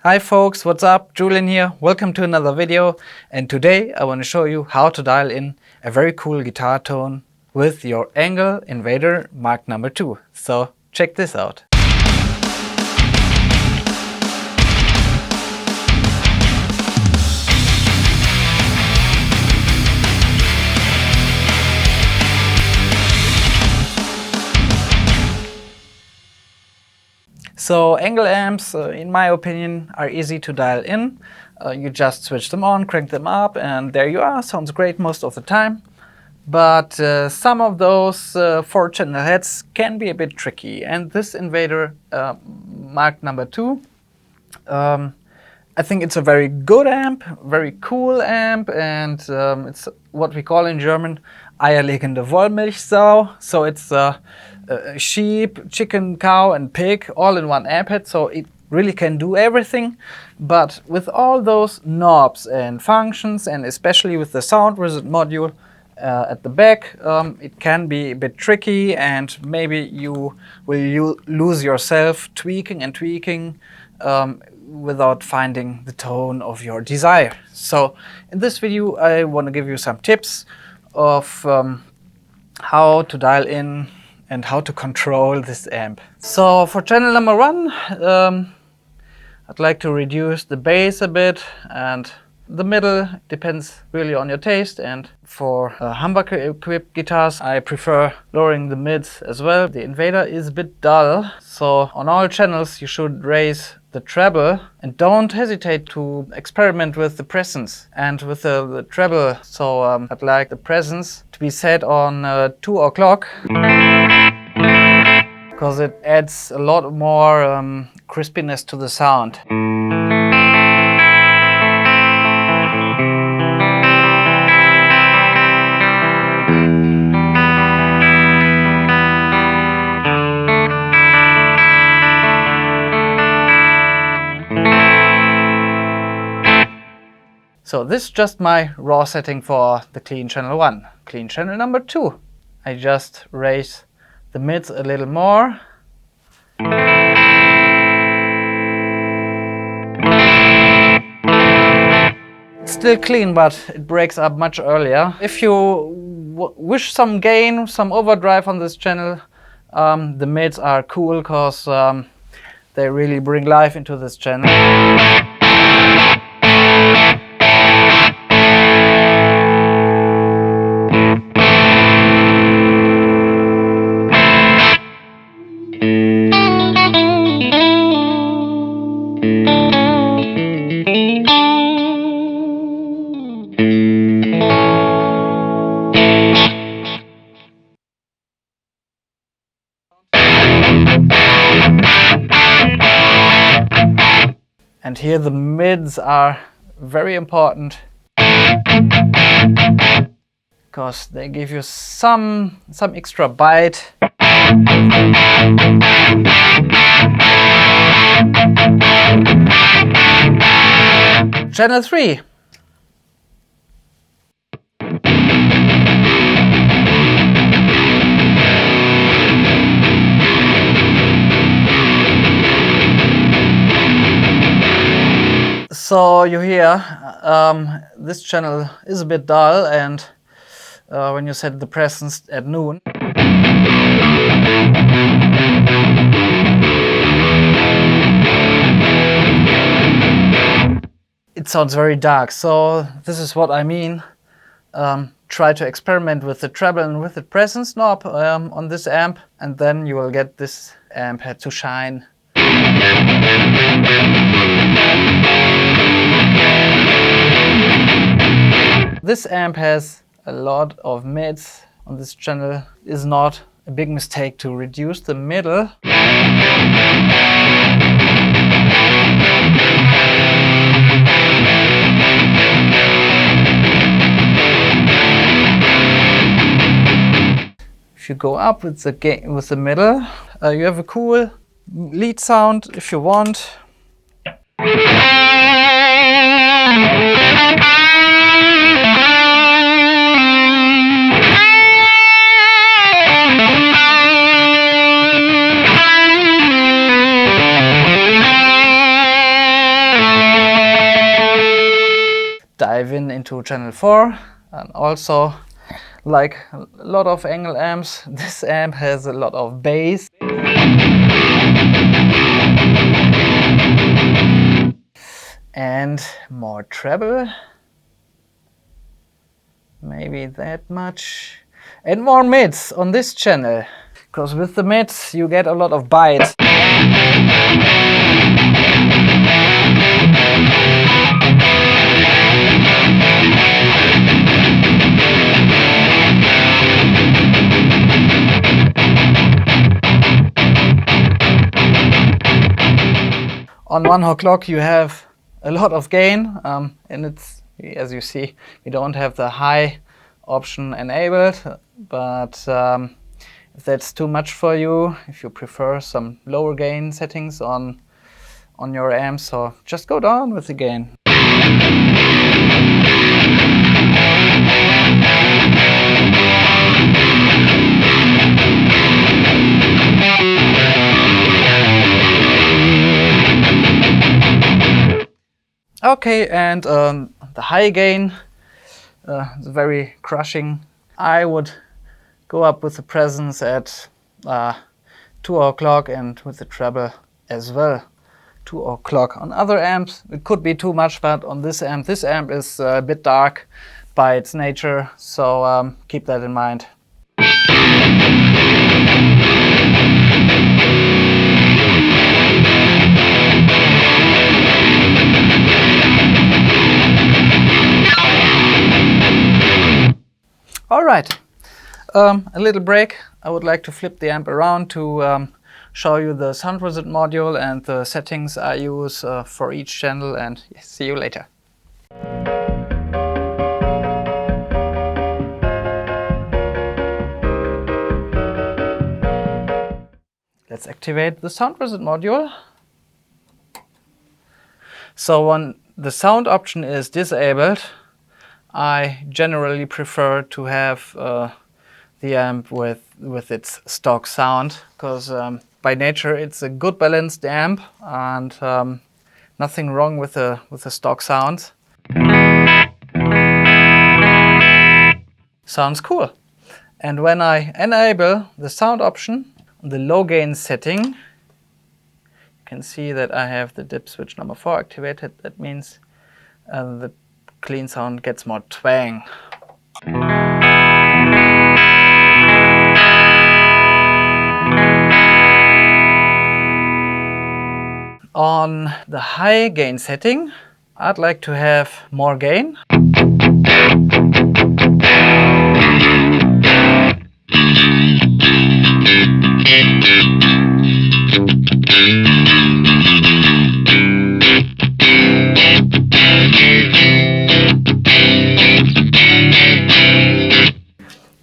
Hi folks, what's up? Julian here. Welcome to another video, and today I want to show you how to dial in a very cool guitar tone with your ENGL Invader Mark II. So check this out. So ENGL amps, in my opinion, are easy to dial in. You just switch them on, crank them up, and there you are. Sounds great most of the time. But some of those 4-channel heads can be a bit tricky. And this Invader Mark II, I think it's a very good amp, very cool amp, and it's what we call in German eierlegende Wollmilchsau. So it's sheep, chicken, cow, and pig all in one amp head. So it really can do everything. But with all those knobs and functions, and especially with the sound wizard module at the back, it can be a bit tricky, and maybe you will lose yourself tweaking and tweaking without finding the tone of your desire. So in this video I want to give you some tips of how to dial in and how to control this amp. So for channel number 1, I'd like to reduce the bass a bit, and the middle depends really on your taste. And for humbucker equipped guitars, I prefer lowering the mids as well. The Invader is a bit dull, so on all channels you should raise the treble, and don't hesitate to experiment with the presence and with the treble. So I'd like the presence to be set on 2 o'clock, because it adds a lot more crispiness to the sound. So this is just my raw setting for the clean channel 1. Clean channel number 2, I just raise the mids a little more. It's still clean, but it breaks up much earlier. If you wish some gain, some overdrive on this channel, the mids are cool, because they really bring life into this channel. And here the mids are very important, because they give you some extra bite. Channel 3. So you hear this channel is a bit dull, and when you set the presence at noon, it sounds very dark. So this is what I mean. Try to experiment with the treble and with the presence knob on this amp, and then you will get this amp head to shine. This amp has a lot of mids on this channel. It is not a big mistake to reduce the middle. If you go up with the middle, you have a cool lead sound if you want. dive into channel 4. And also, like a lot of ENGL amps, this amp has a lot of bass. And more treble. Maybe that much. And more mids on this channel. Because with the mids you get a lot of bite. On one o'clock you have a lot of gain, and it's, as you see, we don't have the high option enabled, but if that's too much for you, if you prefer some lower gain settings on your amp, so just go down with the gain. Okay, and the high gain is very crushing. I would go up with the presence at 2 o'clock and with the treble as well, 2 o'clock. On other amps it could be too much, but on this amp is a bit dark by its nature, so keep that in mind. Alright, a little break. I would like to flip the amp around to show you the sound reset module and the settings I use for each channel, and see you later. Let's activate the sound reset module. So when the sound option is disabled, I generally prefer to have the amp with its stock sound, because by nature it's a good balanced amp, and nothing wrong with the stock sounds. Sounds cool. And when I enable the sound option, the low gain setting, you can see that I have the dip switch number 4 activated. That means the clean sound gets more twang. On the high gain setting, I'd like to have more gain.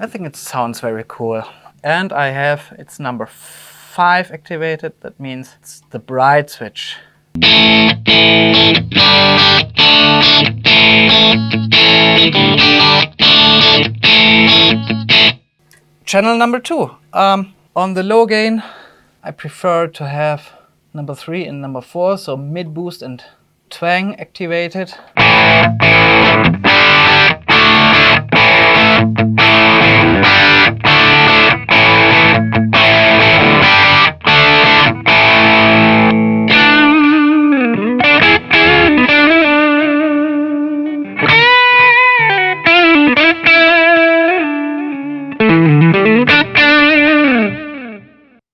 I think it sounds very cool. And I have its number 5 activated. That means it's the bright switch. Channel number 2. On the low gain, I prefer to have number 3 and number 4, so mid boost and twang activated.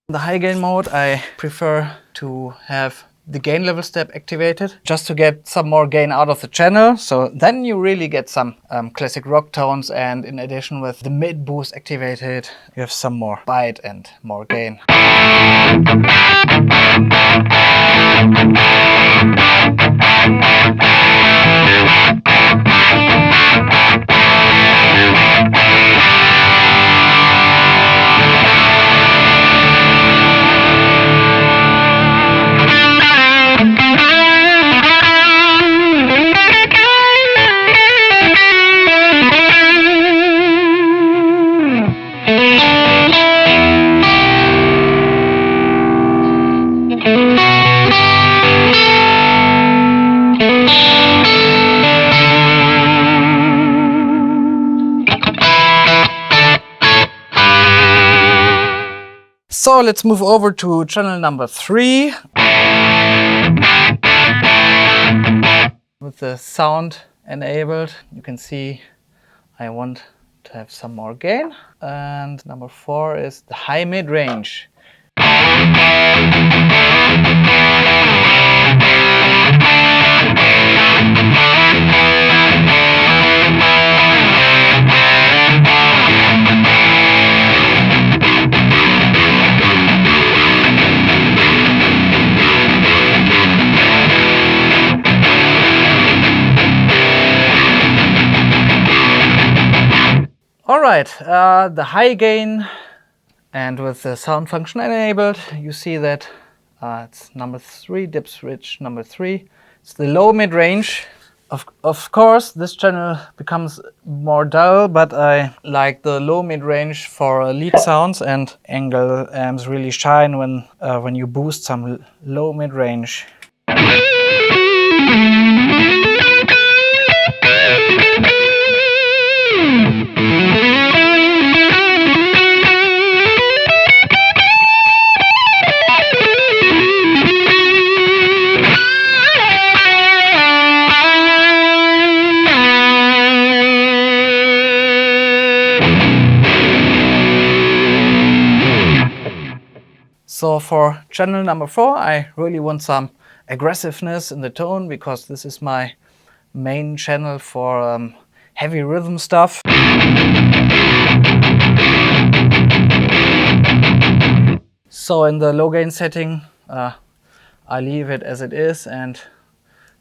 The high gain mode, I prefer to have the gain level step activated, just to get some more gain out of the channel. So then you really get some classic rock tones, and in addition with the mid boost activated, you have some more bite and more gain. So let's move over to channel number 3. With the sound enabled, you can see I want to have some more gain. And number 4 is the high mid-range. Alright, the high gain, and with the sound function enabled, you see that it's number 3, dip switch number 3. It's the low mid-range. Of course, this channel becomes more dull, but I like the low mid-range for lead sounds, and ENGL amps really shine when you boost some low mid-range. So for channel number 4, I really want some aggressiveness in the tone, because this is my main channel for heavy rhythm stuff. So in the low gain setting, I leave it as it is, and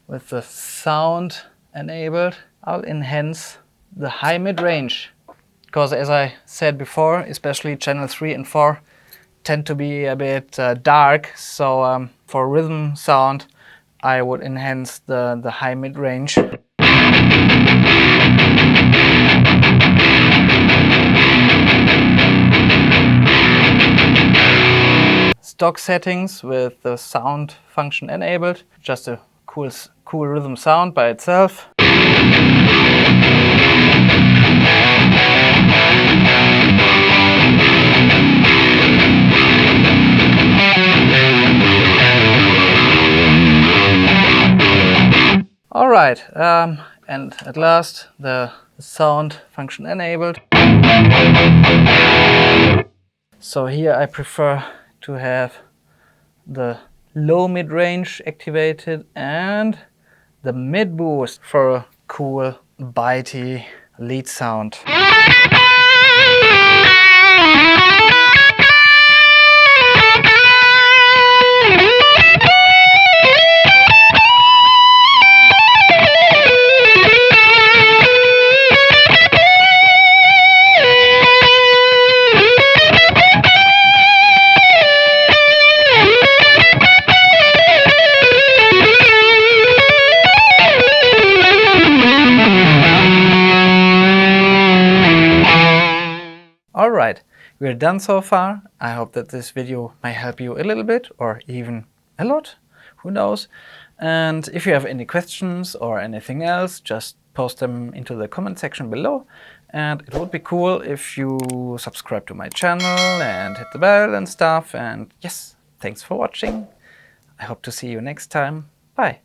with the sound enabled, I'll enhance the high mid-range. Because as I said before, especially channel 3 and 4 tend to be a bit dark, so for rhythm sound I would enhance the high mid-range. Stock settings with the sound function enabled, just a cool rhythm sound by itself. Alright, and at last the sound function enabled. So here I prefer to have the low mid-range activated and the mid-boost for a cool, bitey lead sound. Alright, we're done so far. I hope that this video may help you a little bit, or even a lot, who knows. And if you have any questions or anything else, just post them into the comment section below. And it would be cool if you subscribe to my channel and hit the bell and stuff. And yes, thanks for watching. I hope to see you next time. Bye.